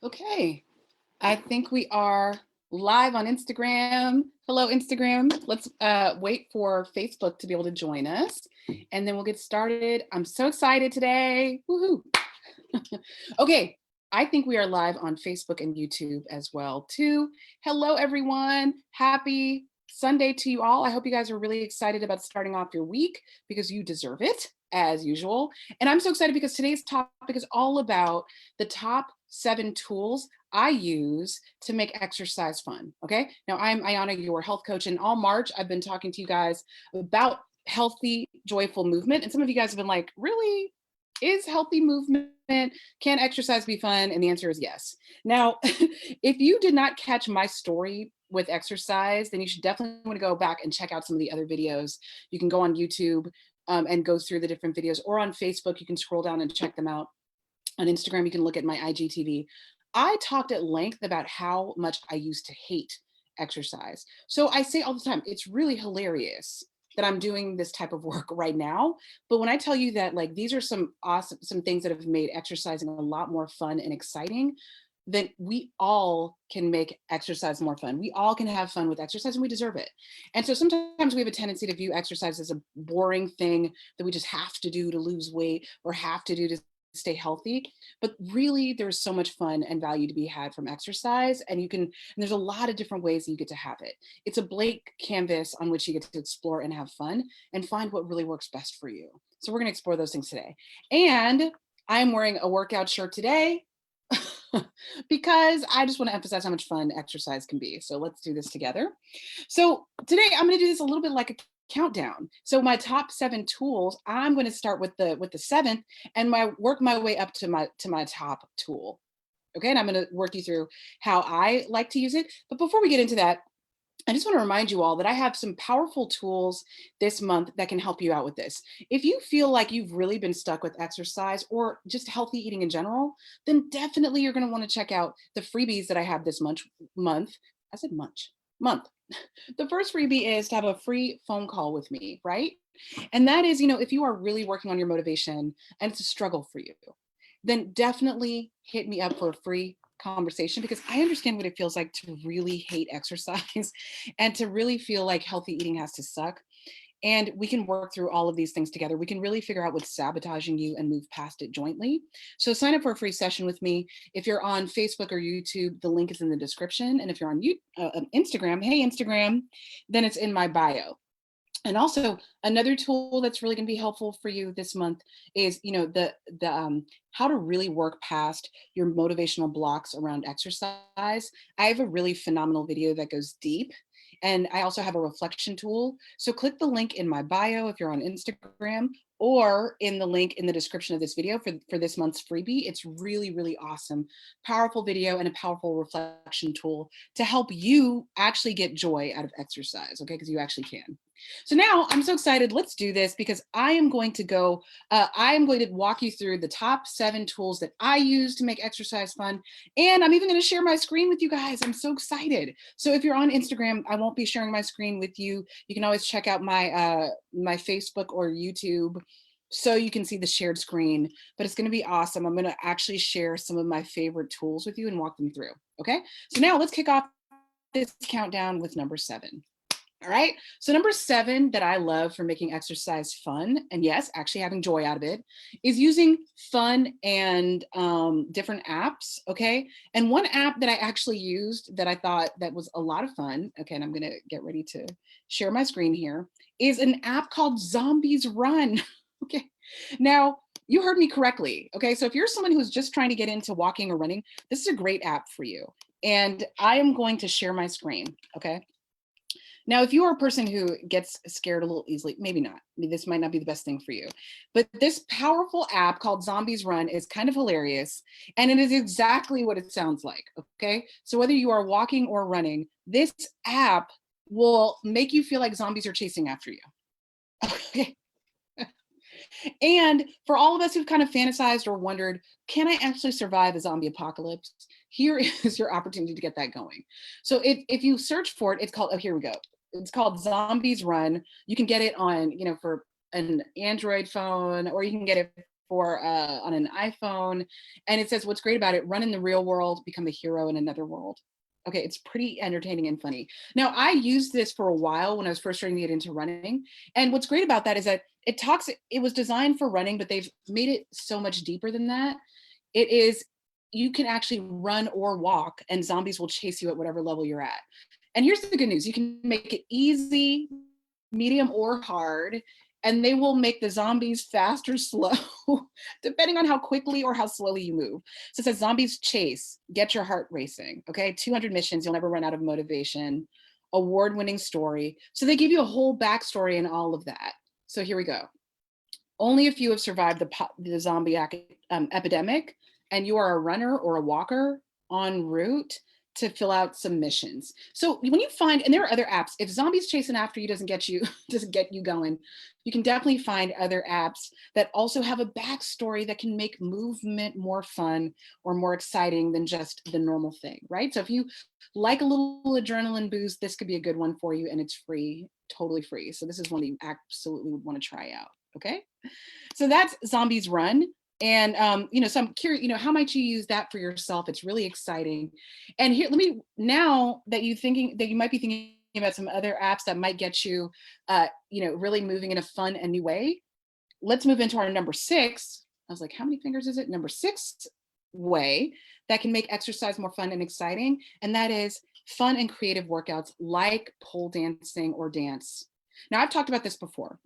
Okay, I think we are live on Instagram. Hello, Instagram. Let's wait for Facebook to be able to join us, and then we'll get started. I'm so excited today. Woohoo! Okay, I think we are live on Facebook and YouTube as well too. Hello, everyone. Happy Sunday to you all. I hope you guys are really excited about starting off your week because you deserve it as usual. And I'm so excited because today's topic is all about the top 7 tools I use to make exercise fun. Okay. Now I'm Ayana, your health coach, and all March I've been talking to you guys about healthy, joyful movement. And some of you guys have been like, really? Is healthy movement, can exercise be fun? And the answer is yes. Now, if you did not catch my story with exercise, then you should definitely want to go back and check out some of the other videos. You can go on YouTube and go through the different videos, or on Facebook, you can scroll down and check them out. On Instagram, you can look at my IGTV. I talked at length about how much I used to hate exercise. So I say all the time, it's really hilarious that I'm doing this type of work right now. But when I tell you that, like, these are some things that have made exercising a lot more fun and exciting, then we all can make exercise more fun. We all can have fun with exercise, and we deserve it. And so sometimes we have a tendency to view exercise as a boring thing that we just have to do to lose weight or have to do to stay healthy. But really, there's so much fun and value to be had from exercise, and there's a lot of different ways that you get to have it. It's a blank canvas on which you get to explore and have fun and find what really works best for you. So we're going to explore those things today. And I'm wearing a workout shirt today because I just want to emphasize how much fun exercise can be. So let's do this together. So today I'm going to do this a little bit like a countdown. So my top 7 tools, I'm going to start with the 7th and work my way up to my top tool. Okay, and I'm going to work you through how I like to use it. But before we get into that, I just want to remind you all that I have some powerful tools this month that can help you out with this. If you feel like you've really been stuck with exercise or just healthy eating in general, then definitely you're going to want to check out the freebies that I have this month. I said month. The first freebie is to have a free phone call with me, right? And that is, if you are really working on your motivation and it's a struggle for you, then definitely hit me up for a free conversation, because I understand what it feels like to really hate exercise and to really feel like healthy eating has to suck. And we can work through all of these things together. We can really figure out what's sabotaging you and move past it jointly. So sign up for a free session with me. If you're on Facebook or YouTube, the link is in the description. And if you're on Instagram, hey, Instagram, then it's in my bio. And also another tool that's really going to be helpful for you this month is, the how to really work past your motivational blocks around exercise. I have a really phenomenal video that goes deep. And I also have a reflection tool. So click the link in my bio if you're on Instagram, or in the link in the description of this video for this month's freebie. It's really, really awesome, powerful video and a powerful reflection tool to help you actually get joy out of exercise, okay? Because you actually can. So now I'm so excited. Let's do this, because I am going to walk you through the top 7 tools that I use to make exercise fun. And I'm even going to share my screen with you guys. I'm so excited. So if you're on Instagram, I won't be sharing my screen with you. You can always check out my Facebook or YouTube so you can see the shared screen, but it's going to be awesome. I'm going to actually share some of my favorite tools with you and walk them through. Okay. So now let's kick off this countdown with number 7. All right. So number 7 that I love for making exercise fun, and yes, actually having joy out of it, is using fun and different apps. Okay. And one app that I actually used that I thought that was a lot of fun, okay, and I'm going to get ready to share my screen here, is an app called Zombies Run. Okay. Now, you heard me correctly. Okay. So if you're someone who's just trying to get into walking or running, this is a great app for you. And I am going to share my screen. Okay. Now, if you are a person who gets scared a little easily, maybe not. I mean, this might not be the best thing for you. But this powerful app called Zombies Run is kind of hilarious. And it is exactly what it sounds like, okay? So whether you are walking or running, this app will make you feel like zombies are chasing after you, okay? And for all of us who've kind of fantasized or wondered, can I actually survive a zombie apocalypse? Here is your opportunity to get that going. So if you search for it, it's called, oh, here we go. It's called Zombies Run. You can get it on, for an Android phone, or you can get it for on an iPhone. And it says, what's great about it, run in the real world, become a hero in another world. Okay, it's pretty entertaining and funny. Now, I used this for a while when I was first starting to get into running. And what's great about that is that it was designed for running, but they've made it so much deeper than that. It is, you can actually run or walk and zombies will chase you at whatever level you're at. And here's the good news, you can make it easy, medium, or hard, and they will make the zombies fast or slow, depending on how quickly or how slowly you move. So it says zombies chase, get your heart racing, okay? 200 missions, you'll never run out of motivation, award-winning story. So they give you a whole backstory and all of that. So here we go. Only a few have survived the zombie epidemic, and you are a runner or a walker en route to fill out some missions. So when you find, and there are other apps, if zombies chasing after you doesn't get you going, you can definitely find other apps that also have a backstory that can make movement more fun or more exciting than just the normal thing, right? So if you like a little adrenaline boost, this could be a good one for you, and it's free, totally free. So this is one that you absolutely would want to try out, okay? So that's Zombies Run. And, so I'm curious, how might you use that for yourself? It's really exciting. And here, now that you might be thinking about some other apps that might get you, really moving in a fun and new way. Let's move into our number 6. I was like, how many fingers is it? Number 6 way that can make exercise more fun and exciting. And that is fun and creative workouts like pole dancing or dance. Now, I've talked about this before,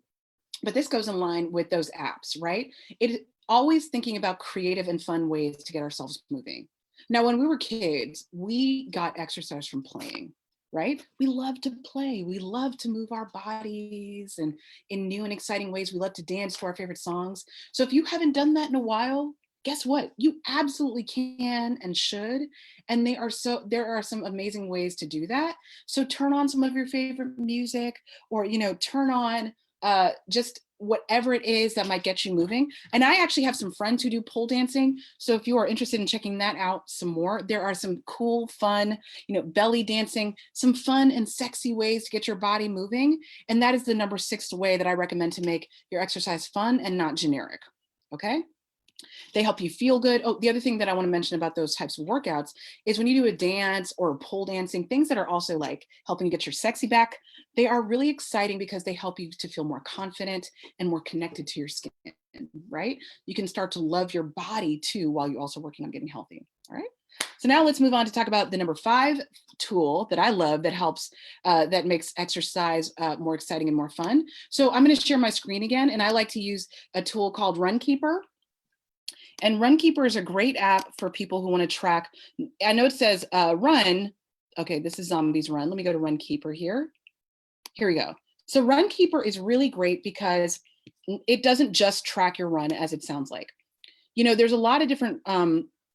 but this goes in line with those apps, right? It always thinking about creative and fun ways to get ourselves moving. Now, when we were kids, we got exercise from playing, right? We love to play. We love to move our bodies and in new and exciting ways. We love to dance to our favorite songs. So if you haven't done that in a while, guess what? You absolutely can and should. And there are some amazing ways to do that. So turn on some of your favorite music, or, turn on just whatever it is that might get you moving. And I actually have some friends who do pole dancing. So if you are interested in checking that out some more, there are some cool, fun, belly dancing, some fun and sexy ways to get your body moving. And that is the number 6 way that I recommend to make your exercise fun and not generic. Okay. They help you feel good. Oh, the other thing that I want to mention about those types of workouts is when you do a dance or pole dancing, things that are also like helping you get your sexy back, they are really exciting because they help you to feel more confident and more connected to your skin, right? You can start to love your body too while you're also working on getting healthy, all right? So now let's move on to talk about the number 5 tool that I love that helps, that makes exercise more exciting and more fun. So I'm going to share my screen again, and I like to use a tool called Runkeeper. And Runkeeper is a great app for people who want to track. I know it says run. Okay, this is Zombies Run. Let me go to Runkeeper here. Here we go. So Runkeeper is really great because it doesn't just track your run, as it sounds like. There's a lot of different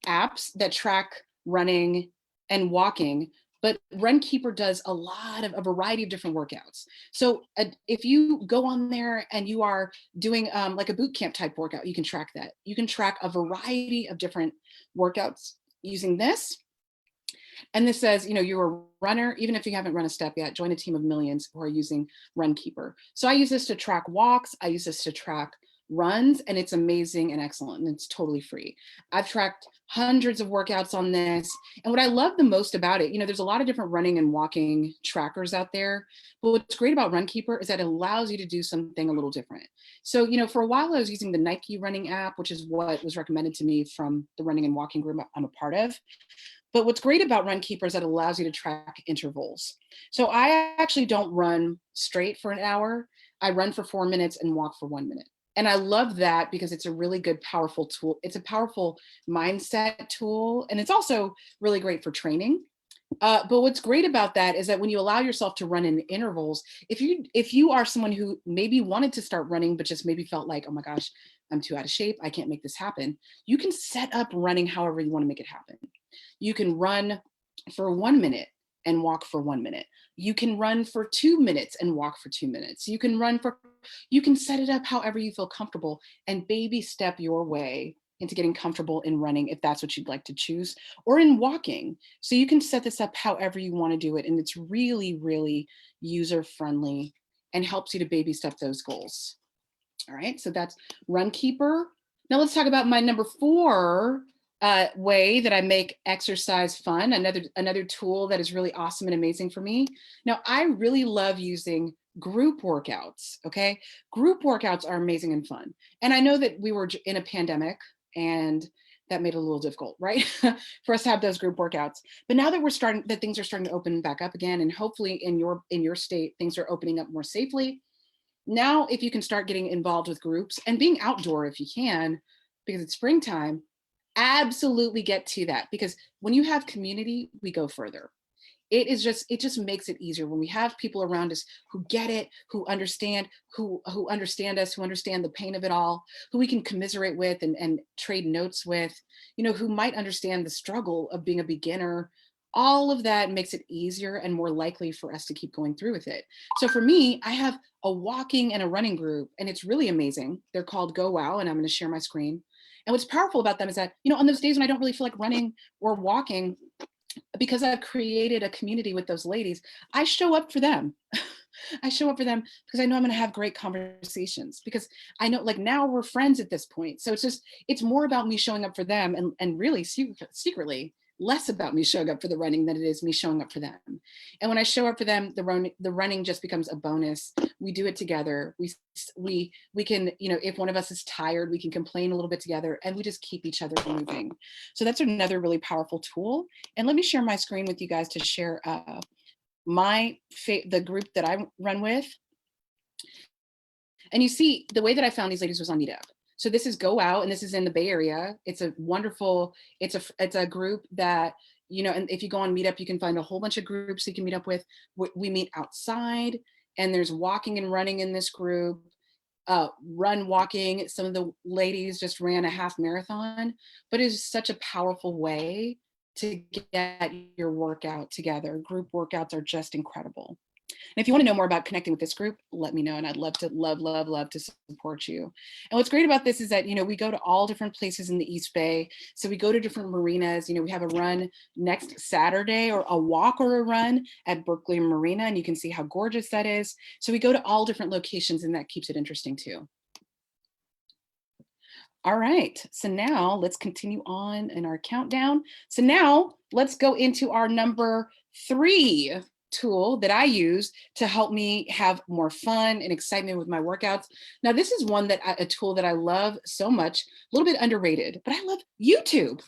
apps that track running and walking, but Runkeeper does a variety of different workouts. So if you go on there and you are doing like a boot camp type workout, you can track that. You can track a variety of different workouts using this. And this says, you're a runner, even if you haven't run a step yet, join a team of millions who are using Runkeeper. So I use this to track walks. I use this to track runs, and it's amazing and excellent, and it's totally free. I've tracked hundreds of workouts on this. And what I love the most about it, there's a lot of different running and walking trackers out there, but what's great about Runkeeper is that it allows you to do something a little different. So, for a while I was using the Nike running app, which is what was recommended to me from the running and walking group I'm a part of. But what's great about Runkeeper is that it allows you to track intervals. So I actually don't run straight for an hour. I run for 4 minutes and walk for 1 minute. And I love that because it's a really good, powerful tool. It's a powerful mindset tool. And it's also really great for training. But what's great about that is that when you allow yourself to run in intervals, if you are someone who maybe wanted to start running, but just maybe felt like, oh my gosh, I'm too out of shape, I can't make this happen, you can set up running however you want to make it happen. You can run for 1 minute and walk for 1 minute. You can run for 2 minutes and walk for 2 minutes. You can set it up however you feel comfortable and baby step your way into getting comfortable in running if that's what you'd like to choose, or in walking. So you can set this up however you want to do it. And it's really, really user-friendly and helps you to baby step those goals. All right, so that's Runkeeper. Now let's talk about my number 4 way that I make exercise fun. Another tool that is really awesome and amazing for me. Now I really love using group workouts. Okay, group workouts are amazing and fun. And I know that we were in a pandemic, and that made it a little difficult, right, for us to have those group workouts. But now that things are starting to open back up again, and hopefully in your state things are opening up more safely. Now, if you can start getting involved with groups and being outdoor if you can, because it's springtime, absolutely get to that. Because when you have community, we go further. It just makes it easier when we have people around us who get it, who understand us, who understand the pain of it all, who we can commiserate with and trade notes with, who might understand the struggle of being a beginner. All of that makes it easier and more likely for us to keep going through with it. So for me, I have a walking and a running group, and it's really amazing. They're called Go Wow, and I'm going to share my screen. And what's powerful about them is that, on those days when I don't really feel like running or walking, because I've created a community with those ladies, I show up for them. I show up for them because I know I'm going to have great conversations, because I know, like, now we're friends at this point. So it's more about me showing up for them, and really secretly less about me showing up for the running than it is me showing up for them. And when I show up for them, the running just becomes a bonus. We do it together. We can, if one of us is tired, we can complain a little bit together, and we just keep each other moving. So that's another really powerful tool. And let me share my screen with you guys to share the group that I run with. And you see, the way that I found these ladies was on Meetup. So this is Go Out, and this is in the Bay Area. It's a group that, and if you go on Meetup, you can find a whole bunch of groups you can meet up with. We meet outside, and there's walking and running in this group. Walking. Some of the ladies just ran a half marathon, but it is such a powerful way to get your workout together. Group workouts are just incredible. And if you want to know more about connecting with this group, let me know. And I'd love to love to support you. And what's great about this is that, we go to all different places in the East Bay. So we go to different marinas. We have a run next Saturday, or a walk or a run at Berkeley Marina. And you can see how gorgeous that is. So we go to all different locations, and that keeps it interesting too. All right, so now let's continue on in our countdown. So now let's go into our number 3 tool that I use to help me have more fun and excitement with my workouts. Now, this is a tool that I love so much, a little bit underrated, but I love YouTube.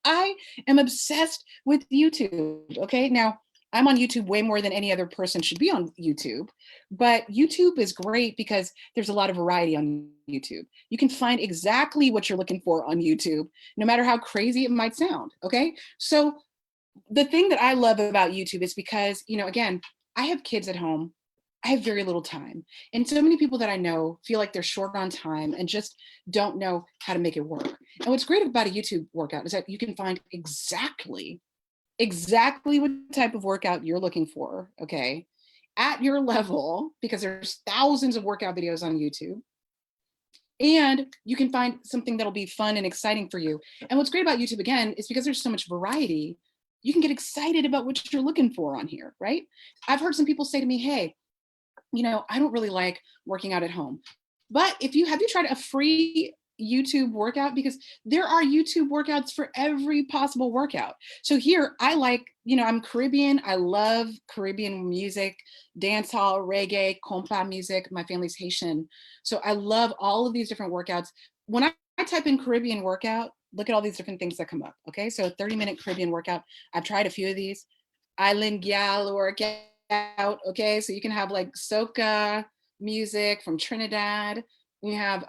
I am obsessed with YouTube. Okay, now I'm on YouTube way more than any other person should be on YouTube, but YouTube is great because there's a lot of variety on YouTube. You can find exactly what you're looking for on YouTube, no matter how crazy it might sound. Okay, so the thing that I love about YouTube is because, again, I have kids at home. I have very little time. And so many people that I know feel like they're short on time and just don't know how to make it work. And what's great about a YouTube workout is that you can find exactly what type of workout you're looking for, okay, at your level, because there's thousands of workout videos on YouTube. And you can find something that'll be fun and exciting for you. And what's great about YouTube, again, is because there's so much variety, you can get excited about what you're looking for on here, right? I've heard some people say to me, hey, I don't really like working out at home. But have you tried a free YouTube workout? Because there are YouTube workouts for every possible workout. So here, I'm Caribbean. I love Caribbean music, dancehall, reggae, compa music. My family's Haitian. So I love all of these different workouts. When I type in Caribbean workout, look at all these different things that come up. Okay, so a 30-minute Caribbean workout. I've tried a few of these. Island gal workout. Okay, so you can have like soca music from Trinidad. You have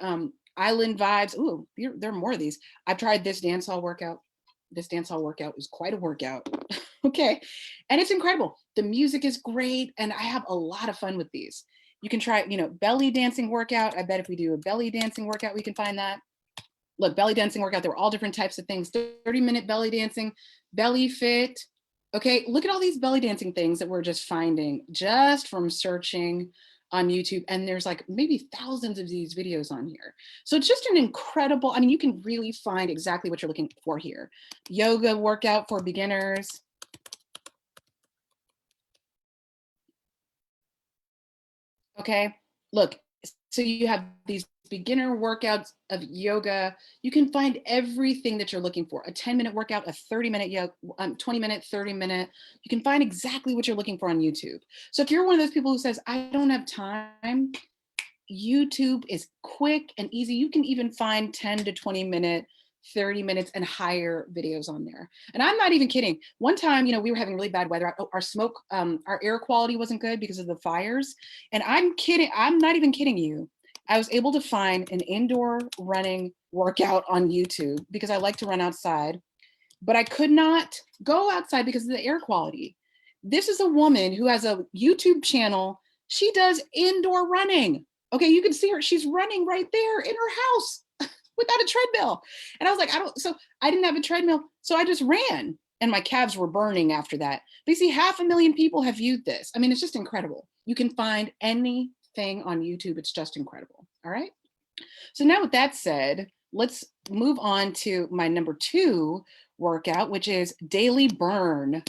island vibes. Ooh, there are more of these. I've tried this dancehall workout. This dancehall workout is quite a workout. Okay, and it's incredible. The music is great, and I have a lot of fun with these. You can try, belly dancing workout. I bet if we do a belly dancing workout, we can find that. Look, belly dancing workout. There were all different types of things. 30-minute belly dancing, belly fit. Okay, look at all these belly dancing things that we're just finding just from searching on YouTube. And there's like maybe thousands of these videos on here. So it's just an incredible, you can really find exactly what you're looking for here. Yoga workout for beginners. Okay, look, so you have these beginner workouts of yoga. You can find everything that you're looking for. A 10-minute workout, a 30-minute yoga, 20-minute, 30-minute. You can find exactly what you're looking for on YouTube. So if you're one of those people who says, I don't have time, YouTube is quick and easy. You can even find 10 to 20 minute, 30 minutes and higher videos on there. And I'm not even kidding. One time, we were having really bad weather. Our smoke, our air quality wasn't good because of the fires. And I'm kidding. I'm not even kidding you. I was able to find an indoor running workout on YouTube because I like to run outside, but I could not go outside because of the air quality. This is a woman who has a YouTube channel. She does indoor running. Okay, you can see her. She's running right there in her house without a treadmill. And I was like, so I didn't have a treadmill. So I just ran and my calves were burning after that. But you see, 500,000 people have viewed this. I mean, it's just incredible. You can find anything on YouTube. It's just incredible. All right. So now with that said, let's move on to my number 2 workout, which is daily burn.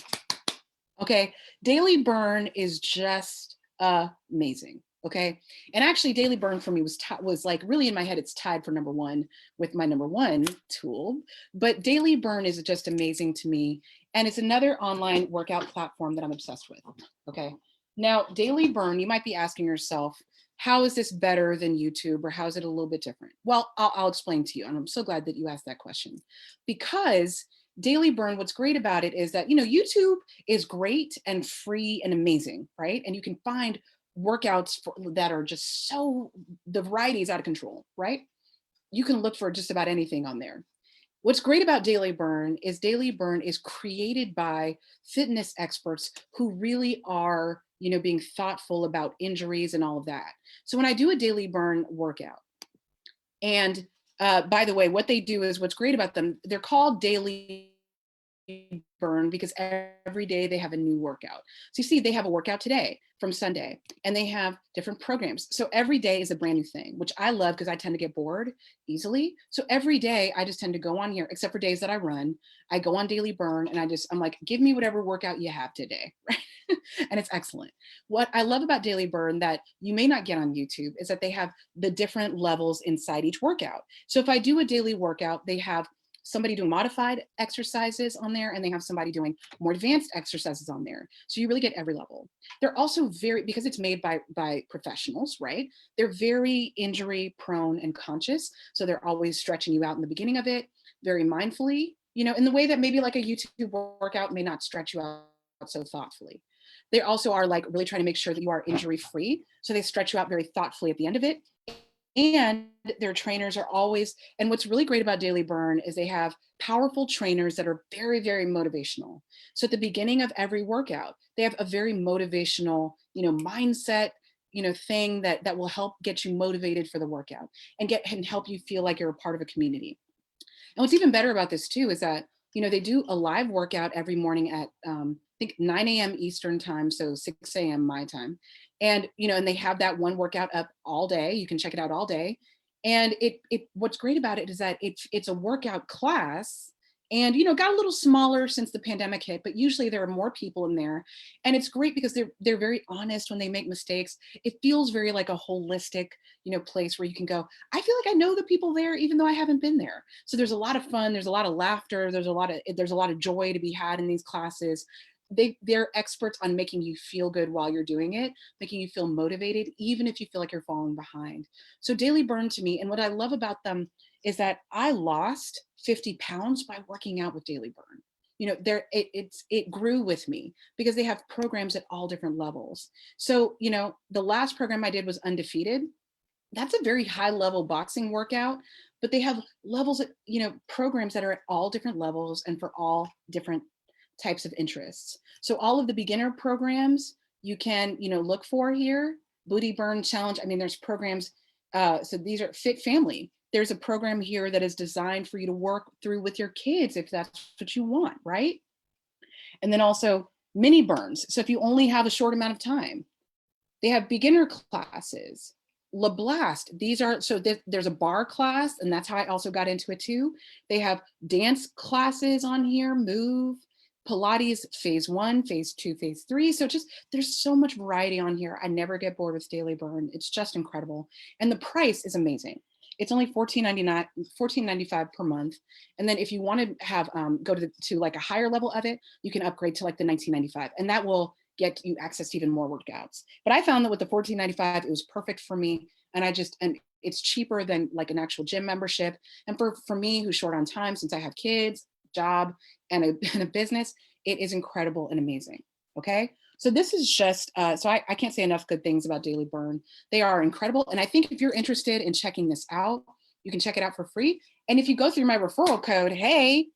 Okay. Daily burn is just amazing. Okay. And actually daily burn for me was like really in my head, it's tied for number 1 with my number 1 tool, but daily burn is just amazing to me. And it's another online workout platform that I'm obsessed with. Okay. Now daily burn, you might be asking yourself, how is this better than YouTube, or how is it a little bit different? Well, I'll explain to you. And I'm so glad that you asked that question, because daily burn, what's great about it is that, YouTube is great and free and amazing, right? And you can find workouts that are just the variety is out of control, right? You can look for just about anything on there. What's great about daily burn is created by fitness experts who really are, being thoughtful about injuries and all of that. So when I do a daily burn workout, and by the way, what they do is, what's great about them, they're called daily burn because every day they have a new workout. So you see, they have a workout today from Sunday, and they have different programs. So every day is a brand new thing, which I love because I tend to get bored easily. So every day I just tend to go on here, except for days that I run, I go on daily burn and I'm like, give me whatever workout you have today, right? And it's excellent. What I love about daily burn that you may not get on YouTube is that they have the different levels inside each workout. So if I do a daily workout, they have somebody doing modified exercises on there, and they have somebody doing more advanced exercises on there. So you really get every level. They're also because it's made by professionals, right? They're very injury prone and conscious. So they're always stretching you out in the beginning of it, very mindfully, in the way that maybe like a YouTube workout may not stretch you out so thoughtfully. They also are like really trying to make sure that you are injury free. So they stretch you out very thoughtfully at the end of it. And their trainers are always, and what's really great about Daily Burn is they have powerful trainers that are very, very motivational. So at the beginning of every workout, they have a very motivational, mindset, thing that will help get you motivated for the workout and help you feel like you're a part of a community. And what's even better about this too is that, they do a live workout every morning at I think 9 a.m. Eastern time, so 6 a.m. my time. And, and they have that one workout up all day. You can check it out all day. And what's great about it is that it's a workout class, and, got a little smaller since the pandemic hit, but usually there are more people in there. And it's great because they're very honest when they make mistakes. It feels very like a holistic, place where you can go, I feel like I know the people there, even though I haven't been there. So there's a lot of fun. There's a lot of laughter. There's a lot of joy to be had in these classes. They're experts on making you feel good while you're doing it, making you feel motivated, even if you feel like you're falling behind. So Daily Burn to me, and what I love about them is that I lost 50 pounds by working out with Daily Burn. It grew with me because they have programs at all different levels. So, the last program I did was Undefeated. That's a very high level boxing workout, but they have levels, programs that are at all different levels and for all different types of interests. So all of the beginner programs you can, look for here. Booty Burn Challenge. I mean, there's programs. So these are Fit Family. There's a program here that is designed for you to work through with your kids if that's what you want, right? And then also mini burns. So if you only have a short amount of time, they have beginner classes. La Blast. There's a bar class, and that's how I also got into it too. They have dance classes on here, Move. Pilates phase 1, phase 2, phase 3. So just there's so much variety on here. I never get bored with Daily Burn. It's just incredible. And the price is amazing. It's only $14.95 per month. And then if you want to have go to like a higher level of it, you can upgrade to like the $19.95, and that will get you access to even more workouts. But I found that with the $14.95, it was perfect for me. And it's cheaper than like an actual gym membership. And for me, who's short on time, since I have kids, job, and a business, it is incredible and amazing. Okay. So this is just, so I can't say enough good things about Daily Burn. They are incredible. And I think if you're interested in checking this out, you can check it out for free. And if you go through my referral code, hey,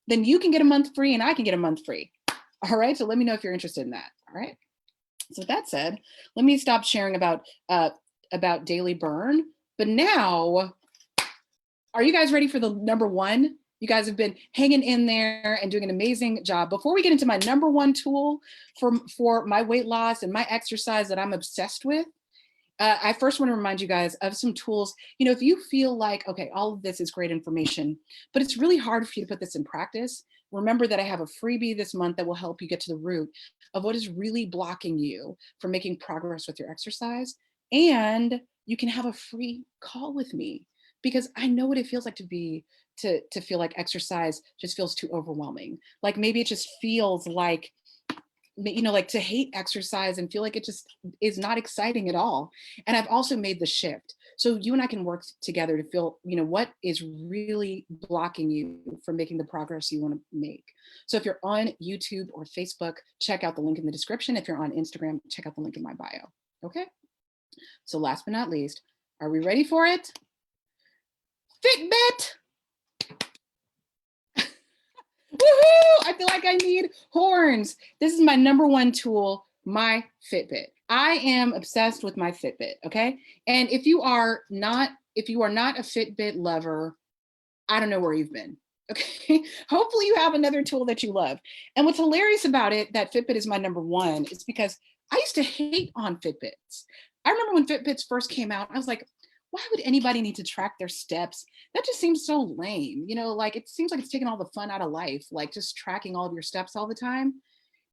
then you can get a month free and I can get a month free. All right. So let me know if you're interested in that. All right. So with that said, let me stop sharing about Daily Burn. But now, are you guys ready for the number one? You guys have been hanging in there and doing an amazing job. Before we get into my number one tool for my weight loss and my exercise that I'm obsessed with, I first want to remind you guys of some tools. You know, if you feel like, okay, all of this is great information, but it's really hard for you to put this in practice, remember that I have a freebie this month that will help you get to the root of what is really blocking you from making progress with your exercise. And you can have a free call with me because I know what it feels like to feel like exercise just feels too overwhelming. Like maybe it just feels like, you know, like to hate exercise and feel like it just is not exciting at all. And I've also made the shift. So you and I can work together to feel, you know, what is really blocking you from making the progress you want to make. So if you're on YouTube or Facebook, check out the link in the description. If you're on Instagram, check out the link in my bio. Okay. So last but not least, are we ready for it? FitBit. Woohoo! I feel like I need horns. This is my number one tool, my Fitbit. I am obsessed with my Fitbit, okay? And if you are not a Fitbit lover, I don't know where you've been, okay? Hopefully you have another tool that you love. And what's hilarious about it, that Fitbit is my number one, is because I used to hate on Fitbits. I remember when Fitbits first came out, I was like, why would anybody need to track their steps? That just seems so lame. You know, like it seems like it's taking all the fun out of life, like just tracking all of your steps all the time.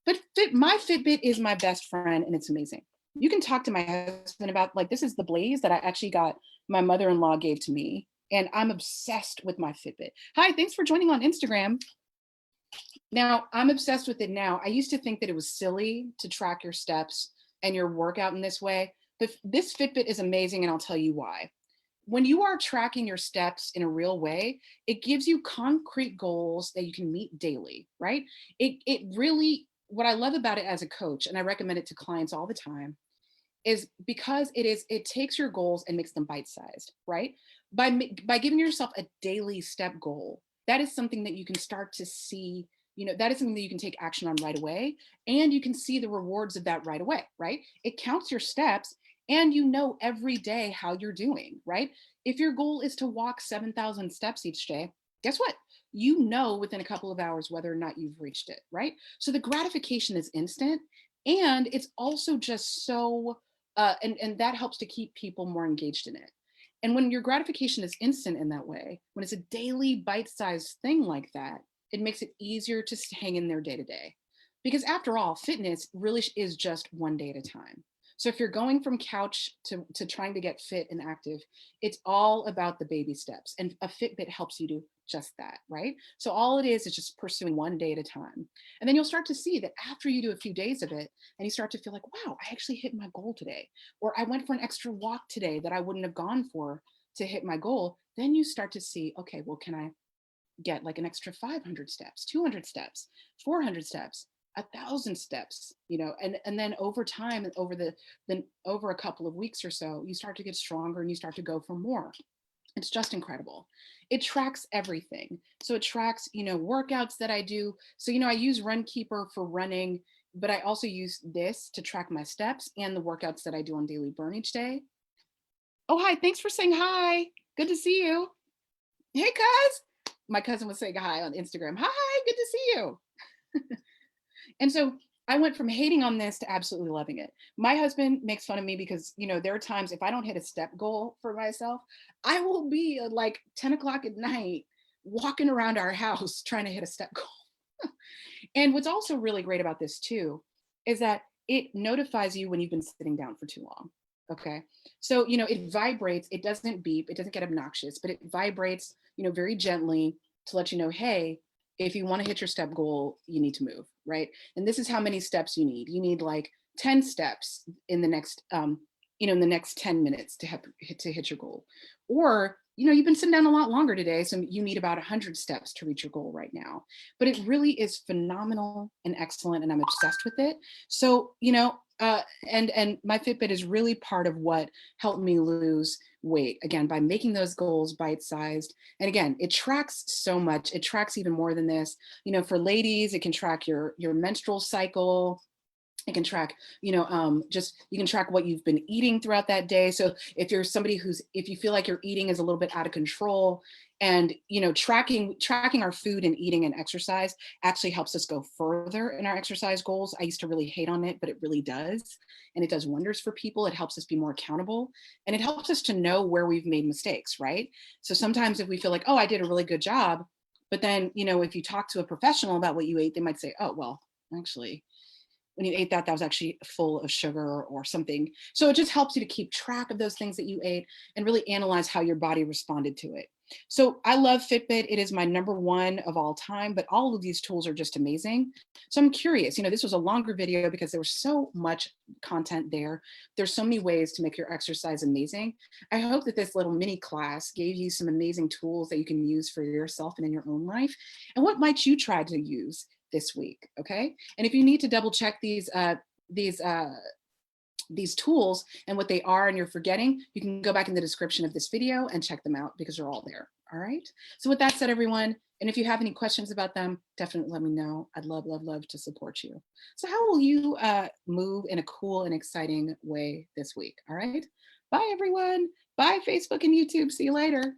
But my Fitbit is my best friend and it's amazing. You can talk to my husband about, like, this is the Blaze that I actually got, my mother-in-law gave to me. And I'm obsessed with my Fitbit. Hi, thanks for joining on Instagram. Now, I'm obsessed with it now. I used to think that it was silly to track your steps and your workout in this way. But this Fitbit is amazing, and I'll tell you why. When you are tracking your steps in a real way, it gives you concrete goals that you can meet daily, right? It really, what I love about it as a coach, and I recommend it to clients all the time, is because it takes your goals and makes them bite-sized, right? By giving yourself a daily step goal, that is something that you can start to see, you know, that is something that you can take action on right away, and you can see the rewards of that right away, right? It counts your steps and you know every day how you're doing, right? If your goal is to walk 7,000 steps each day, guess what? You know within a couple of hours whether or not you've reached it, right? So the gratification is instant, and it's also just so and that helps to keep people more engaged in it. And when your gratification is instant in that way, when it's a daily bite-sized thing like that, it makes it easier to hang in there day to day. Because after all, fitness really is just one day at a time. So if you're going from couch to trying to get fit and active, it's all about the baby steps. And a Fitbit helps you do just that, right? So all it is just pursuing one day at a time. And then you'll start to see that after you do a few days of it, and you start to feel like, wow, I actually hit my goal today. Or I went for an extra walk today that I wouldn't have gone for to hit my goal. Then you start to see, okay, well, can I get like an extra 500 steps, 200 steps, 400 steps, 1,000 steps, you know, and then over time, over a couple of weeks or so, you start to get stronger and you start to go for more. It's just incredible. It tracks everything. So it tracks, you know, workouts that I do. So, you know, I use Runkeeper for running, but I also use this to track my steps and the workouts that I do on Daily Burn each day. Oh, hi, thanks for saying hi. Good to see you. Hey, cuz. My cousin was saying hi on Instagram. Hi, good to see you. And so I went from hating on this to absolutely loving it. My husband makes fun of me because, you know, there are times if I don't hit a step goal for myself, I will be at like 10 o'clock at night walking around our house trying to hit a step goal. And what's also really great about this too is that it notifies you when you've been sitting down for too long. Okay. So, it vibrates, it doesn't beep, it doesn't get obnoxious, but it vibrates, very gently to let you know, hey, if you want to hit your step goal, you need to move, right? And this is how many steps you need. You need like 10 steps in the next, in the next 10 minutes to hit your goal. Or, you've been sitting down a lot longer today, so you need about 100 steps to reach your goal right now. But it really is phenomenal and excellent, and I'm obsessed with it. So, and my Fitbit is really part of what helped me lose weight, again, by making those goals bite-sized. And again, it tracks so much. It tracks even more than this. For ladies, it can track your menstrual cycle. It can track, just you can track what you've been eating throughout that day. So if you're somebody if you feel like your eating is a little bit out of control, and tracking our food and eating and exercise actually helps us go further in our exercise goals. I used to really hate on it, but it really does. And it does wonders for people. It helps us be more accountable, and it helps us to know where we've made mistakes, right? So sometimes if we feel like, oh, I did a really good job, but then, if you talk to a professional about what you ate, they might say, oh, well, actually, when you ate that was actually full of sugar or something. So it just helps you to keep track of those things that you ate and really analyze how your body responded to it. So I love Fitbit. It is my number one of all time, but all of these tools are just amazing. So I'm curious, this was a longer video because there was so much content there. There's so many ways to make your exercise amazing. I hope that this little mini class gave you some amazing tools that you can use for yourself and in your own life. And what might you try to use this week? Okay. And if you need to double check these tools and what they are and you're forgetting, you can go back in the description of this video and check them out because they're all there. All right. So with that said, everyone, and if you have any questions about them, definitely let me know. I'd love, love, love to support you. So how will you move in a cool and exciting way this week? All right. Bye, everyone. Bye, Facebook and YouTube. See you later.